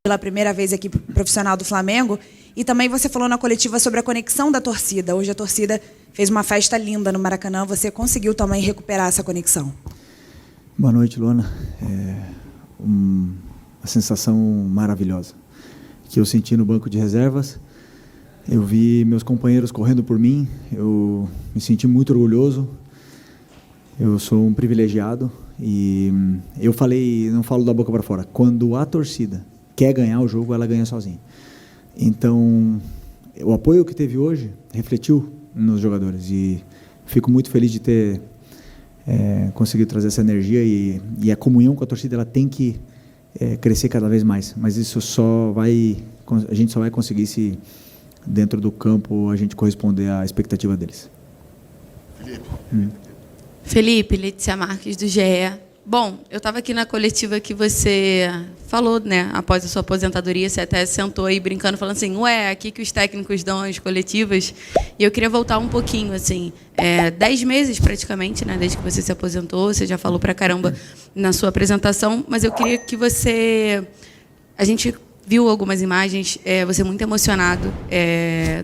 pela primeira vez aqui profissional do Flamengo. E também você falou na coletiva sobre a conexão da torcida. Hoje a torcida fez uma festa linda no Maracanã. Você conseguiu também recuperar essa conexão? Boa noite, Luana. Uma sensação maravilhosa que eu senti no banco de reservas. Eu vi meus companheiros correndo por mim. Eu me senti muito orgulhoso. Eu sou um privilegiado e eu falei, não falo da boca para fora, quando a torcida quer ganhar o jogo, ela ganha sozinha. Então, o apoio que teve hoje refletiu nos jogadores e fico muito feliz de ter conseguido trazer essa energia e a comunhão com a torcida ela tem que crescer cada vez mais, mas isso a gente só vai conseguir se dentro do campo a gente corresponder à expectativa deles. Felipe, Letícia Marques do GE. Bom, eu estava aqui na coletiva que você falou, né, após a sua aposentadoria, você até sentou aí brincando, falando assim, ué, aqui que os técnicos dão as coletivas, e eu queria voltar um pouquinho, assim, 10 meses praticamente, né, desde que você se aposentou, você já falou pra caramba na sua apresentação, mas eu queria que a gente viu algumas imagens, você muito emocionado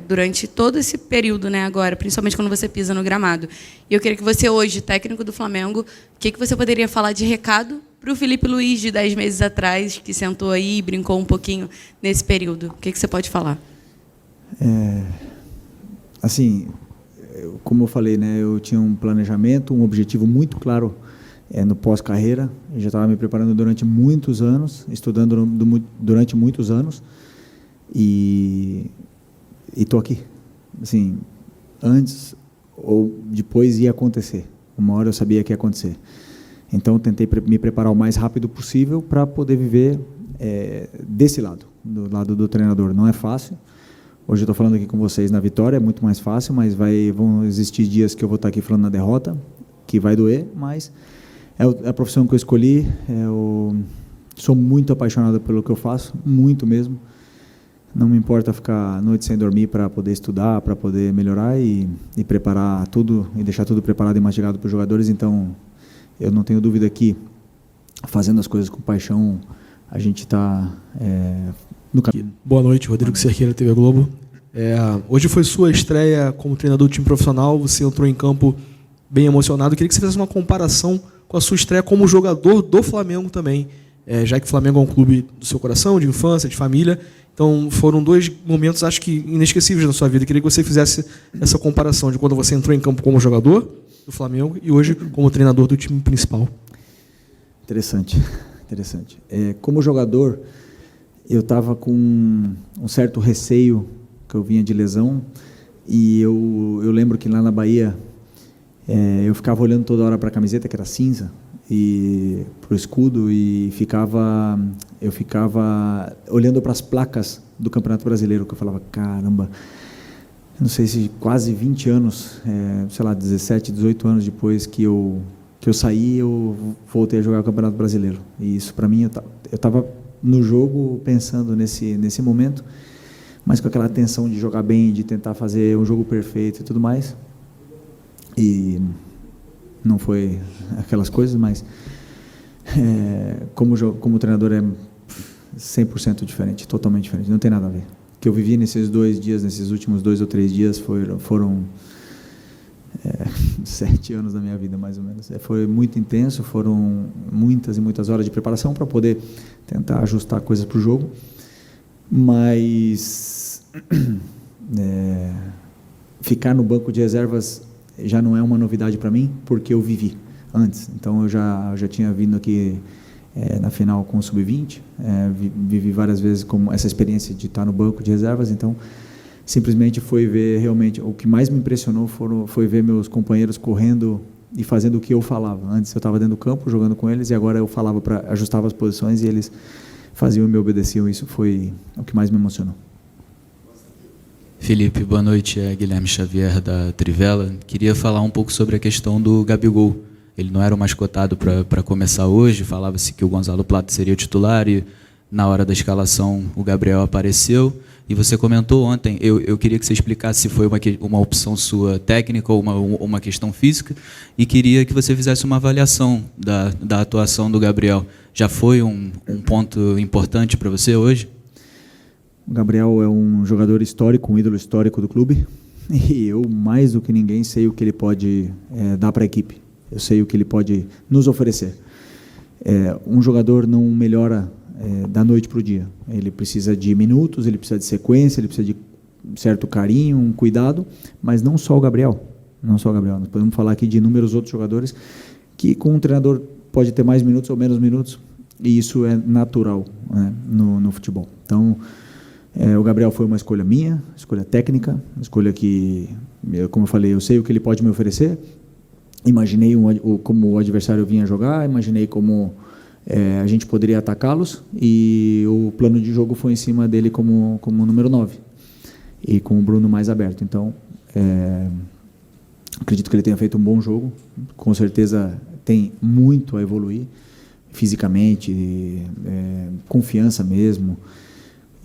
durante todo esse período, né, agora, principalmente quando você pisa no gramado. E eu queria que você, hoje, técnico do Flamengo, o que você poderia falar de recado para o Felipe Luiz, de 10 meses atrás, que sentou aí e brincou um pouquinho nesse período? O que você pode falar? Assim, como eu falei, né, eu tinha um planejamento, um objetivo muito claro no pós-carreira. Eu já estava me preparando durante muitos anos, estudando durante muitos anos, e estou aqui. Assim, antes ou depois ia acontecer. Uma hora eu sabia que ia acontecer. Então, eu tentei me preparar o mais rápido possível para poder viver desse lado, do lado do treinador. Não é fácil. Hoje eu estou falando aqui com vocês na vitória, é muito mais fácil, mas vão existir dias que eu vou estar aqui falando na derrota, que vai doer, mas é a profissão que eu escolhi. Sou muito apaixonado pelo que eu faço, muito mesmo. Não me importa ficar a noite sem dormir para poder estudar, para poder melhorar e preparar tudo, e deixar tudo preparado e mastigado para os jogadores. Então, eu não tenho dúvida que, fazendo as coisas com paixão, a gente está no caminho. Boa noite, Rodrigo Cerqueira, TV Globo. Hoje foi sua estreia como treinador do time profissional, você entrou em campo bem emocionado. Eu queria que você fizesse uma comparação com a sua estreia como jogador do Flamengo também, já que o Flamengo é um clube do seu coração, de infância, de família. Então, foram 2 momentos, acho que, inesquecíveis na sua vida. Eu queria que você fizesse essa comparação de quando você entrou em campo como jogador do Flamengo e hoje como treinador do time principal. Interessante. Como jogador, eu estava com um certo receio, que eu vinha de lesão, e eu lembro que lá na Bahia, eu ficava olhando toda hora para a camiseta, que era cinza, e para o escudo, e eu ficava olhando para as placas do Campeonato Brasileiro, que eu falava, caramba, não sei se quase 20 anos, sei lá, 17, 18 anos depois que eu saí, eu voltei a jogar o Campeonato Brasileiro. E isso, para mim, eu estava no jogo pensando nesse momento, mas com aquela tensão de jogar bem, de tentar fazer um jogo perfeito e tudo mais. E não foi aquelas coisas, mas como treinador é 100% diferente, totalmente diferente, não tem nada a ver. O que eu vivi nesses 2 dias, nesses últimos 2 ou 3 dias, foram 7 anos da minha vida, mais ou menos. Foi muito intenso, foram muitas e muitas horas de preparação para poder tentar ajustar coisas para o jogo, mas ficar no banco de reservas já não é uma novidade para mim, porque eu vivi antes. Então, eu já tinha vindo aqui na final com o Sub-20, vivi várias vezes com essa experiência de estar no banco de reservas. Então, simplesmente foi ver realmente, o que mais me impressionou foi ver meus companheiros correndo e fazendo o que eu falava. Antes eu estava dentro do campo jogando com eles, e agora eu falava, ajustava as posições e eles faziam e me obedeciam. Isso foi o que mais me emocionou. Felipe, boa noite, Guilherme Xavier da Trivela. Queria falar um pouco sobre a questão do Gabigol. Ele não era o mais cotado para começar hoje, falava-se que o Gonzalo Plata seria o titular e na hora da escalação o Gabriel apareceu. E você comentou ontem, eu queria que você explicasse se foi uma opção sua técnica ou uma questão física, e queria que você fizesse uma avaliação da atuação do Gabriel. Já foi um ponto importante para você hoje? O Gabriel é um jogador histórico, um ídolo histórico do clube, e eu, mais do que ninguém, sei o que ele pode dar para a equipe. Eu sei o que ele pode nos oferecer. Um jogador não melhora da noite para o dia. Ele precisa de minutos, ele precisa de sequência, ele precisa de certo carinho, um cuidado, mas não só o Gabriel. Não só o Gabriel. Nós podemos falar aqui de inúmeros outros jogadores que com um treinador pode ter mais minutos ou menos minutos, e isso é natural, né, no futebol. Então, o Gabriel foi uma escolha minha, escolha técnica, escolha que, como eu falei, eu sei o que ele pode me oferecer, imaginei como o adversário vinha jogar, imaginei como a gente poderia atacá-los, e o plano de jogo foi em cima dele como número 9, e com o Bruno mais aberto. Então, acredito que ele tenha feito um bom jogo, com certeza tem muito a evoluir, fisicamente, confiança mesmo,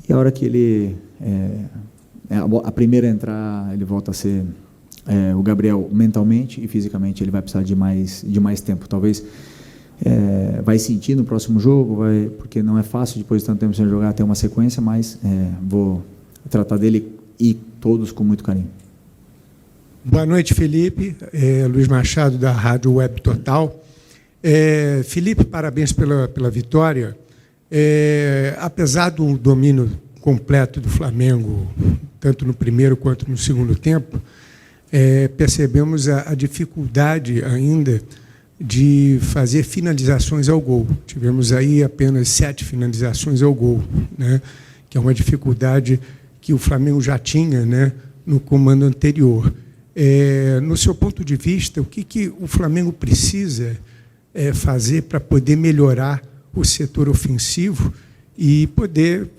e a hora que ele, a primeira a entrar, ele volta a ser o Gabriel mentalmente e fisicamente, ele vai precisar de mais tempo, talvez. Vai sentir no próximo jogo, porque não é fácil depois de tanto tempo sem jogar ter uma sequência, mas vou tratar dele e todos com muito carinho. Boa noite, Felipe. Luiz Machado, da Rádio Web Total. Felipe, parabéns pela vitória. Apesar do domínio completo do Flamengo, tanto no primeiro quanto no segundo tempo, percebemos a dificuldade ainda de fazer finalizações ao gol. Tivemos aí apenas 7 finalizações ao gol, né? Que é uma dificuldade que o Flamengo já tinha, né, no comando anterior. No seu ponto de vista, o que o Flamengo precisa fazer para poder melhorar o setor ofensivo e poder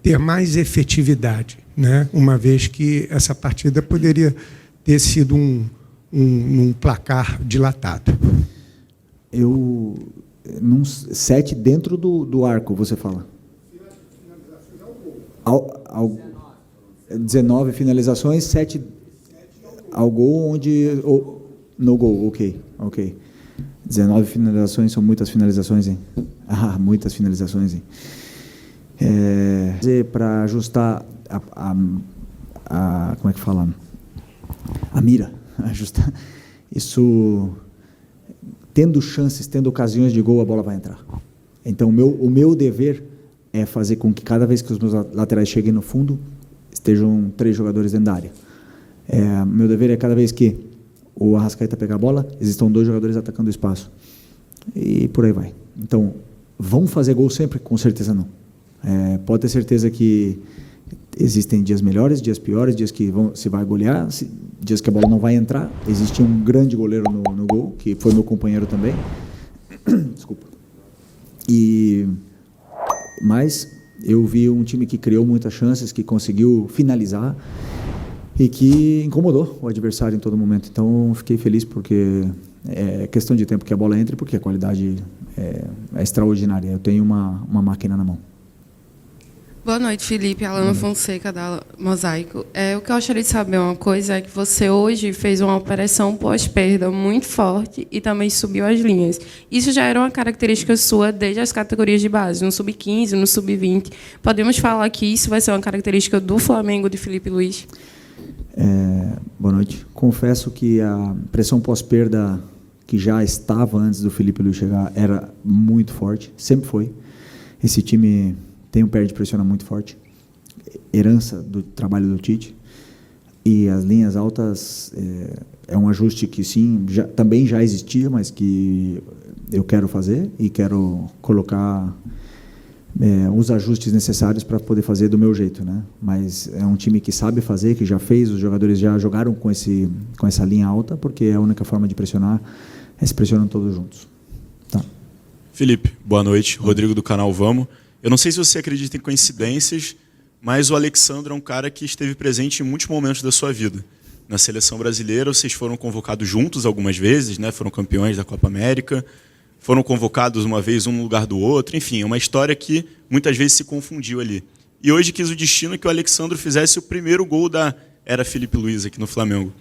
ter mais efetividade, né? Uma vez que essa partida poderia ter sido um placar dilatado. 7 dentro do arco, você fala? 19 finalizações, 7 ao gol, no gol, ok. 19 finalizações, são muitas finalizações, hein? Muitas finalizações, hein? Para ajustar como é que fala? A mira, ajustar isso, tendo chances, tendo ocasiões de gol, a bola vai entrar. Então, o meu dever é fazer com que cada vez que os meus laterais cheguem no fundo, estejam 3 jogadores dentro da área. Meu dever é cada vez que o Arrascaeta pegar a bola, existam 2 jogadores atacando o espaço. E por aí vai. Então, vão fazer gol sempre? Com certeza não. Pode ter certeza que existem dias melhores, dias piores, dias que se vai golear, dias que a bola não vai entrar. Existe um grande goleiro no gol, que foi meu companheiro também. Desculpa. Mas eu vi um time que criou muitas chances, que conseguiu finalizar e que incomodou o adversário em todo momento. Então, fiquei feliz porque é questão de tempo que a bola entre, porque a qualidade é extraordinária. Eu tenho uma máquina na mão. Boa noite, Felipe. Alana Fonseca, da Mosaico. O que eu gostaria de saber uma coisa é que você hoje fez uma operação pós-perda muito forte e também subiu as linhas. Isso já era uma característica sua desde as categorias de base, no sub-15, no sub-20. Podemos falar que isso vai ser uma característica do Flamengo de Felipe Luiz? Boa noite. Confesso que a pressão pós-perda que já estava antes do Felipe Luiz chegar era muito forte, sempre foi. Esse time tem um pé de pressiona muito forte, herança do trabalho do Tite, e as linhas altas é um ajuste que sim, também já existia, mas que eu quero fazer e quero colocar os ajustes necessários para poder fazer do meu jeito, né? Mas é um time que sabe fazer, que já fez, os jogadores já jogaram com essa linha alta, porque é a única forma de pressionar, se pressionam todos juntos. Tá. Felipe, boa noite. Rodrigo do canal Vamos. Eu não sei se você acredita em coincidências, mas o Alexandre é um cara que esteve presente em muitos momentos da sua vida. Na seleção brasileira, vocês foram convocados juntos algumas vezes, né? Foram campeões da Copa América, foram convocados uma vez um no lugar do outro, enfim, é uma história que muitas vezes se confundiu ali. e hoje quis o destino que o Alexandro fizesse o primeiro gol da era Felipe Luiz aqui no Flamengo.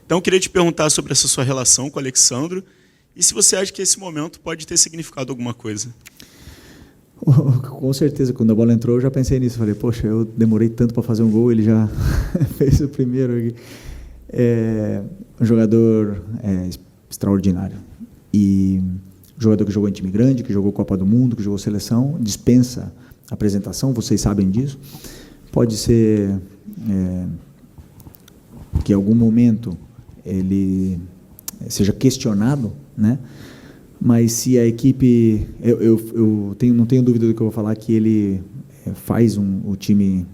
Então, eu queria te perguntar sobre essa sua relação com o Alexandro e se você acha que esse momento pode ter significado alguma coisa. Com certeza, quando a bola entrou, eu já pensei nisso. Falei, poxa, eu demorei tanto para fazer um gol, ele já fez o primeiro aqui. Um jogador extraordinário. E um jogador que jogou em time grande, que jogou Copa do Mundo, que jogou seleção, dispensa apresentação, vocês sabem disso. Pode ser que em algum momento ele seja questionado, né? Mas se a equipe, não tenho dúvida do que eu vou falar, que ele faz o time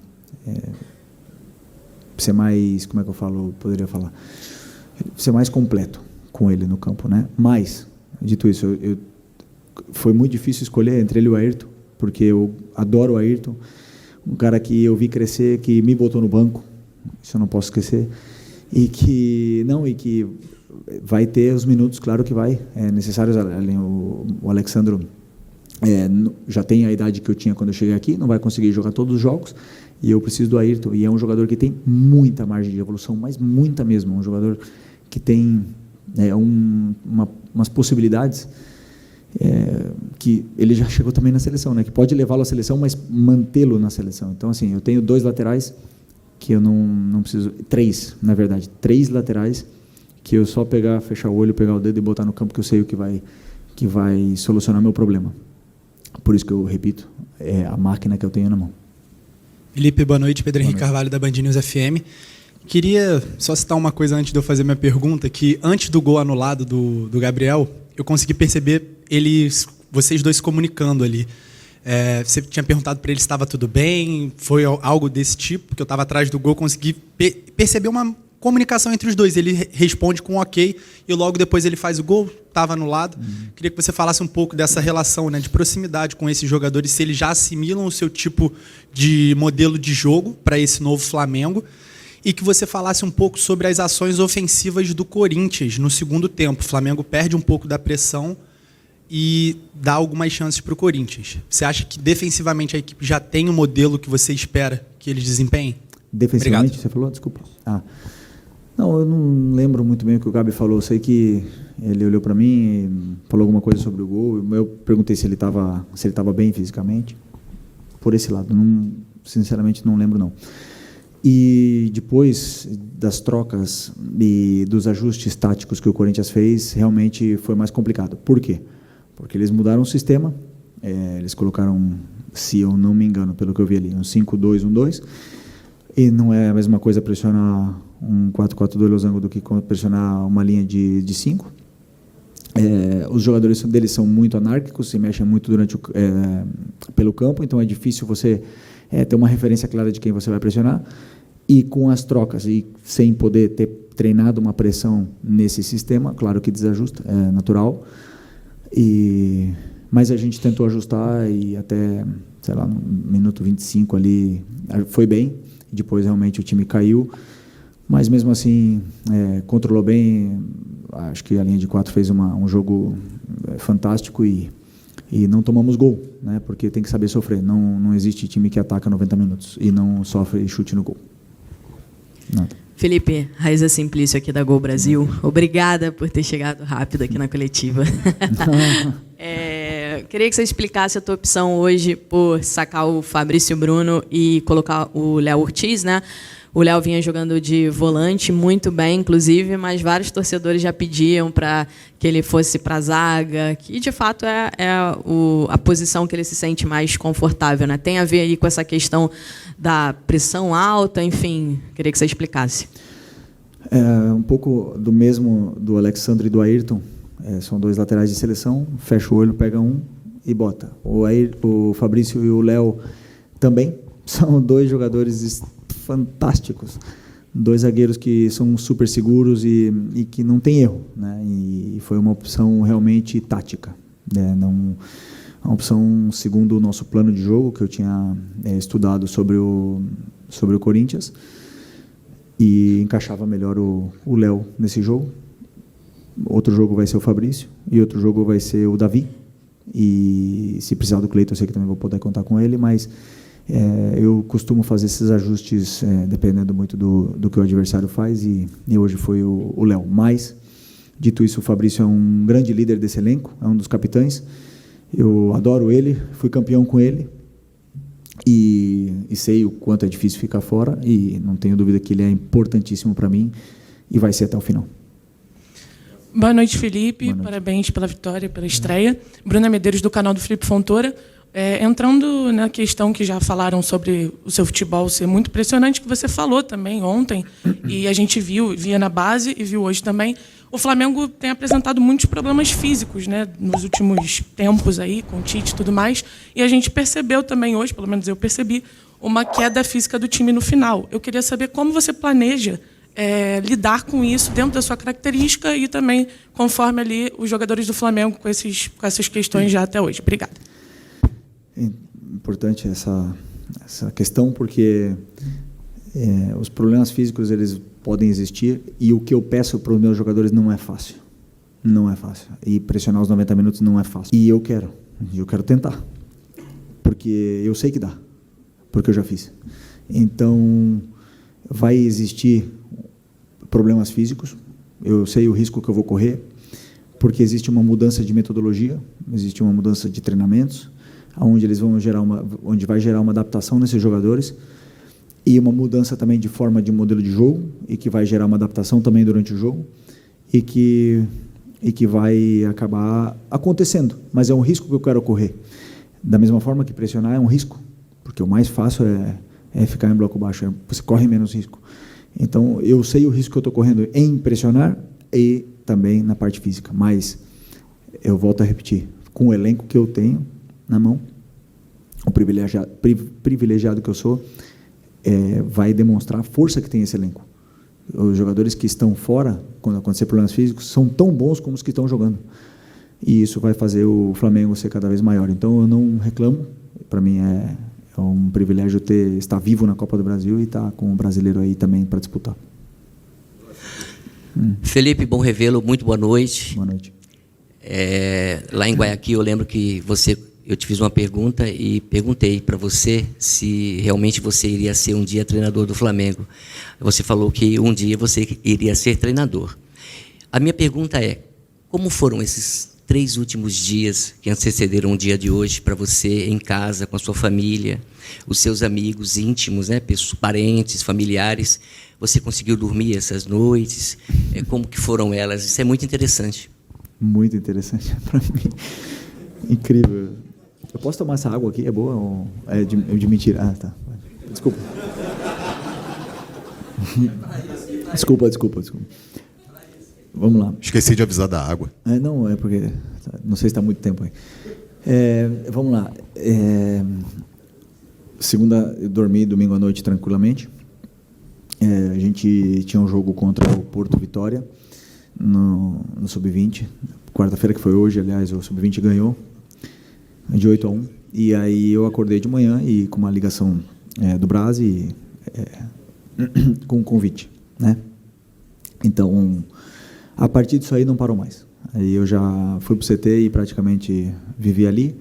ser mais, como é que eu falo, poderia falar, ser mais completo com ele no campo, né? Mas, dito isso, foi muito difícil escolher entre ele e o Ayrton, porque eu adoro o Ayrton, um cara que eu vi crescer, que me botou no banco, isso eu não posso esquecer, e que vai ter os minutos, claro que vai, necessários. O Alexandro já tem a idade que eu tinha quando eu cheguei aqui, não vai conseguir jogar todos os jogos, e eu preciso do Ayrton, e é um jogador que tem muita margem de evolução, mas muita mesmo, um jogador que tem umas possibilidades que ele já chegou também na seleção, né? Que pode levá-lo à seleção, mas mantê-lo na seleção. Então, assim, eu tenho 2 laterais que eu não preciso, 3, na verdade, 3 laterais que eu só pegar, fechar o olho, pegar o dedo e botar no campo, que eu sei o que vai solucionar meu problema. Por isso que eu repito, é a máquina que eu tenho na mão. Felipe, boa noite. Pedro Henrique Carvalho, da Band News FM. Queria só citar uma coisa antes de eu fazer minha pergunta, que antes do gol anulado do Gabriel, eu consegui perceber vocês dois se comunicando ali. Você tinha perguntado para ele se estava tudo bem, foi algo desse tipo, que eu estava atrás do gol, consegui perceber uma comunicação entre os dois. Ele responde com ok, e logo depois ele faz o gol, estava anulado. Queria que você falasse um pouco dessa relação, né, de proximidade com esses jogadores, se eles já assimilam o seu tipo de modelo de jogo para esse novo Flamengo, e que você falasse um pouco sobre as ações ofensivas do Corinthians no segundo tempo. O Flamengo perde um pouco da pressão e dá algumas chances para o Corinthians. Você acha que defensivamente a equipe já tem o modelo que você espera que eles desempenhem? Defensivamente, Obrigado. você falou? Desculpa. Não, eu não lembro muito bem o que o Gabi falou. Eu sei que ele olhou para mim e falou alguma coisa sobre o gol. Eu perguntei se ele estava bem fisicamente. Por esse lado, sinceramente não lembro não. E depois das trocas e dos ajustes táticos que o Corinthians fez, realmente foi mais complicado. Por quê? Porque eles mudaram o sistema, eles colocaram, se eu não me engano, pelo que eu vi ali, um 5-2-1-2, e não é a mesma coisa pressionar um 4-4-2 losango do que pressionar uma linha de 5. Os jogadores deles são muito anárquicos, se mexem muito pelo campo, então é difícil você ter uma referência clara de quem você vai pressionar. E com as trocas e sem poder ter treinado uma pressão nesse sistema, claro que desajusta, é natural. Mas a gente tentou ajustar e até, sei lá, no minuto 25 ali foi bem. Depois realmente o time caiu, mas mesmo assim controlou bem. Acho que a linha de 4 fez um jogo fantástico e não tomamos gol, né? Porque tem que saber sofrer. Não existe time que ataca 90 minutos e não sofre chute no gol. Nada. Felipe, Raíza Simplício aqui da Gol Brasil. Obrigada por ter chegado rápido aqui na coletiva. Queria que você explicasse a tua opção hoje por sacar o Fabrício Bruno e colocar o Léo Ortiz, né? O Léo vinha jogando de volante muito bem, inclusive, mas vários torcedores já pediam para que ele fosse para a zaga, que de fato é a posição que ele se sente mais confortável, né? Tem a ver aí com essa questão da pressão alta, enfim, queria que você explicasse. Um pouco do mesmo do Alexandre e do Ayrton, são 2 laterais de seleção, fecha o olho, pega um e bota. O Fabrício e o Léo também são 2 jogadores fantásticos, 2 zagueiros que são super seguros e que não tem erro, né? E foi uma opção realmente tática, né? Não, uma opção segundo o nosso plano de jogo que eu tinha estudado sobre o Corinthians, e encaixava melhor o Léo nesse jogo. Outro jogo vai ser o Fabrício e outro jogo vai ser o Davi, e se precisar do Cleiton eu sei que também vou poder contar com ele, mas Eu costumo fazer esses ajustes dependendo muito do que o adversário faz, e hoje foi o Léo. Mas, dito isso, o Fabrício é um grande líder desse elenco, é um dos capitães. Eu adoro ele, fui campeão com ele, e sei o quanto é difícil ficar fora, e não tenho dúvida que ele é importantíssimo para mim, e vai ser até o final. Boa noite, Felipe. Boa noite. Parabéns pela vitória, pela estreia. Bruna Medeiros, do canal do Felipe Fontoura. Entrando na questão que já falaram sobre o seu futebol ser muito impressionante, que você falou também ontem, e a gente via na base e viu hoje também, o Flamengo tem apresentado muitos problemas físicos, né, nos últimos tempos aí, com o Tite e tudo mais, e a gente percebeu também hoje, pelo menos eu percebi, uma queda física do time no final. Eu queria saber como você planeja lidar com isso dentro da sua característica e também conforme ali os jogadores do Flamengo com essas questões já até hoje. Obrigada. É importante essa questão, porque os problemas físicos eles podem existir, e o que eu peço para os meus jogadores não é fácil. Não é fácil. E pressionar os 90 minutos não é fácil. E eu quero tentar, porque eu sei que dá, porque eu já fiz. Então, vai existir problemas físicos, eu sei o risco que eu vou correr, porque existe uma mudança de metodologia, existe uma mudança de treinamentos, onde onde vai gerar uma adaptação nesses jogadores, e uma mudança também de forma de modelo de jogo, e que vai gerar uma adaptação também durante o jogo, e que vai acabar acontecendo, mas é um risco que eu quero correr. Da mesma forma que pressionar é um risco, porque o mais fácil é ficar em bloco baixo, você corre menos risco. Então, eu sei o risco que eu estou correndo em pressionar e também na parte física, mas eu volto a repetir, com o elenco que eu tenho na mão, o privilegiado que eu sou, vai demonstrar a força que tem esse elenco. Os jogadores que estão fora, quando acontecer problemas físicos, são tão bons como os que estão jogando. E isso vai fazer o Flamengo ser cada vez maior. Então, eu não reclamo. Para mim, é um privilégio estar vivo na Copa do Brasil e estar com o brasileiro aí também para disputar. Felipe, bom revê-lo. Muito boa noite. Boa noite. Lá em Guayaquil, eu lembro que eu te fiz uma pergunta e perguntei para você se realmente você iria ser um dia treinador do Flamengo. Você falou que um dia você iria ser treinador. A minha pergunta é, como foram esses 3 últimos dias que antecederam o dia de hoje para você em casa, com a sua família, os seus amigos íntimos, né, parentes, familiares? Você conseguiu dormir essas noites? Como que foram elas? Isso é muito interessante. Muito interessante para mim. Incrível. Eu posso tomar essa água aqui? É boa ou é de mentira? Ah, tá. Desculpa. Desculpa. Vamos lá. Esqueci de avisar da água. Não, é porque... Não sei se está muito tempo aí. Vamos lá. Segunda, eu dormi domingo à noite tranquilamente. A gente tinha um jogo contra o Porto Vitória, no Sub-20. Quarta-feira, que foi hoje, aliás, o Sub-20 ganhou, de 8-1. E aí eu acordei de manhã e com uma ligação do Brás e com um convite, né? Então, a partir disso aí não parou mais. Aí eu já fui para o CT e praticamente vivi ali,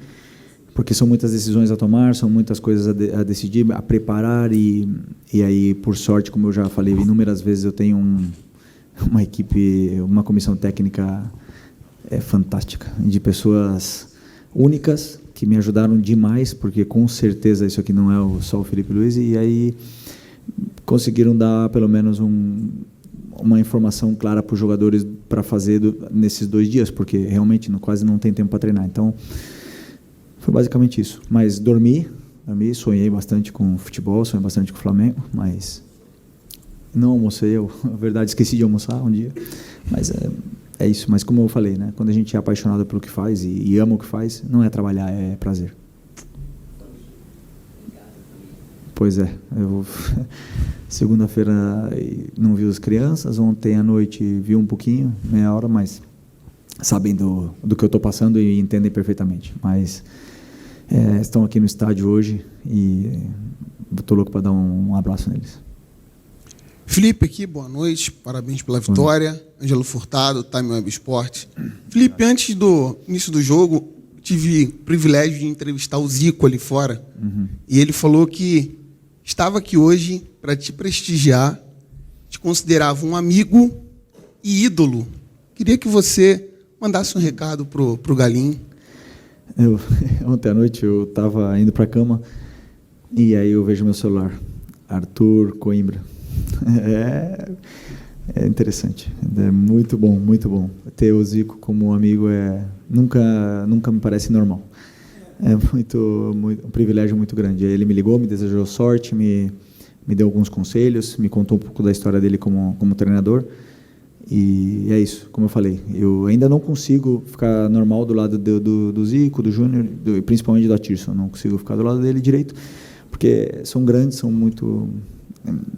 porque são muitas decisões a tomar, são muitas coisas a decidir, a preparar, e aí, por sorte, como eu já falei inúmeras vezes, eu tenho uma equipe, uma comissão técnica fantástica, de pessoas únicas, que me ajudaram demais, porque com certeza isso aqui não é só o Felipe Luiz, e aí conseguiram dar pelo menos uma informação clara para os jogadores para fazer nesses 2 dias, porque realmente quase não tem tempo para treinar. Então, foi basicamente isso. Mas dormi, sonhei bastante com o futebol, sonhei bastante com o Flamengo, mas não almocei, na verdade esqueci de almoçar um dia, mas é isso. Mas como eu falei, né, quando a gente é apaixonado pelo que faz e ama o que faz, não é trabalhar, é prazer. Pois é, eu segunda-feira não vi as crianças, ontem à noite vi um pouquinho, meia hora, mas sabem do que eu estou passando e entendem perfeitamente. Mas estão aqui no estádio hoje e estou louco para dar um abraço neles. Felipe aqui, boa noite, parabéns pela vitória. Ângelo Furtado, Time Web Sport. Felipe, antes do início do jogo, tive o privilégio de entrevistar o Zico ali fora. E ele falou que estava aqui hoje para te prestigiar, te considerava um amigo e ídolo. Queria que você mandasse um recado pro Galinho. Ontem à noite eu estava indo para a cama e aí eu vejo meu celular. Arthur Coimbra. É interessante. É muito bom. Ter o Zico como amigo nunca me parece normal. É um privilégio muito grande. Ele me ligou, me desejou sorte, me deu alguns conselhos, me contou um pouco da história dele como treinador. E é isso, como eu falei. Eu ainda não consigo ficar normal do lado do Zico, do Júnior, principalmente do Atirson. Não consigo ficar do lado dele direito, porque são grandes, são muito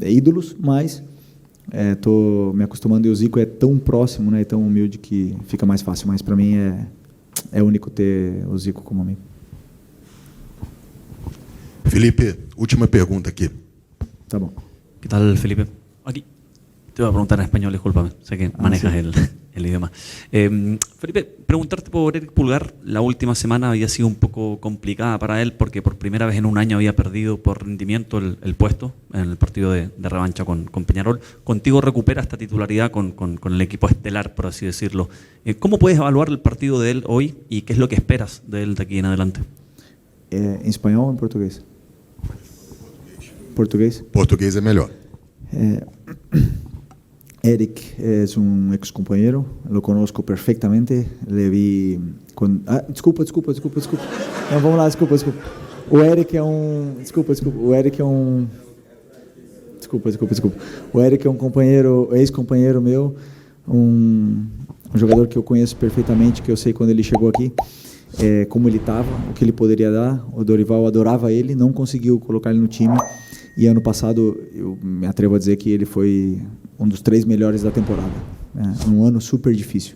ídolos, mas estou me acostumando. E o Zico é tão próximo, né, tão humilde que fica mais fácil. Mas para mim é único ter o Zico como amigo. Felipe, última pergunta aqui. Tá bom. ¿Qué tal, Felipe? Aquí. Te voy a preguntar en español, discúlpame, sé que manejas sí. el idioma. Felipe, preguntarte por Eric Pulgar. La última semana había sido un poco complicada para él porque por primera vez en un año había perdido por rendimiento el puesto en el partido de revancha con Peñarol. Contigo recupera esta titularidad con el equipo estelar, por así decirlo. ¿Cómo puedes evaluar el partido de él hoy y qué es lo que esperas de él de aquí en adelante? ¿En español o en portugués? Portugués. Portugués es mejor. Eric es un ex compañero, lo conozco perfectamente, le vi con... desculpa. Não, vamos lá, desculpa. O Eric é um... Desculpa. O Eric é um... Desculpa. O Eric é um companheiro, ex-companheiro meu, um jogador que eu conheço perfeitamente, que eu sei quando ele chegou aqui, como ele estava, o que ele poderia dar. O Dorival adorava ele, não conseguiu colocar ele no time. E ano passado, eu me atrevo a dizer que ele foi um dos 3 melhores da temporada. Um ano super difícil.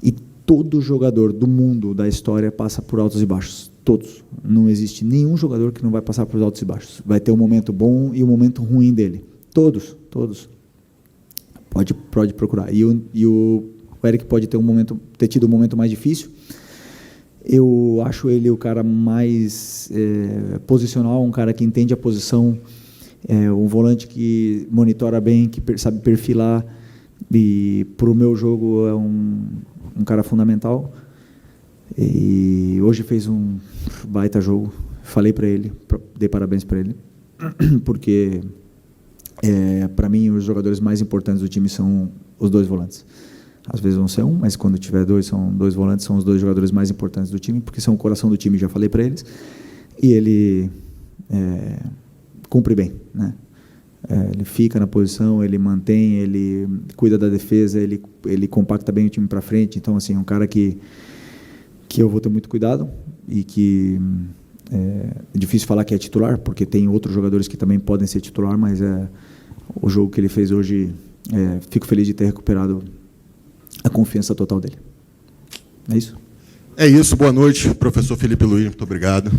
E todo jogador do mundo, da história, passa por altos e baixos. Todos. Não existe nenhum jogador que não vai passar por altos e baixos. Vai ter um momento bom e um momento ruim dele. Todos. Pode procurar. E o Eric pode ter tido um momento mais difícil. Eu acho ele o cara mais posicional, um cara que entende a posição, um volante que monitora bem, que sabe perfilar, e para o meu jogo é um cara fundamental. E hoje fez um baita jogo. Falei para ele, dei parabéns para ele, porque para mim os jogadores mais importantes do time são os 2 volantes. Às vezes vão ser mas quando tiver 2, são 2 volantes, são os 2 jogadores mais importantes do time, porque são o coração do time, já falei para eles. E ele cumpre bem, né? Ele fica na posição, ele mantém, ele cuida da defesa, ele compacta bem o time para frente. Então, assim, é um cara que eu vou ter muito cuidado e que é difícil falar que é titular, porque tem outros jogadores que também podem ser titular, mas o jogo que ele fez hoje, fico feliz de ter recuperado a confiança total dele. É isso? É isso, boa noite, professor Felipe Luiz, muito obrigado.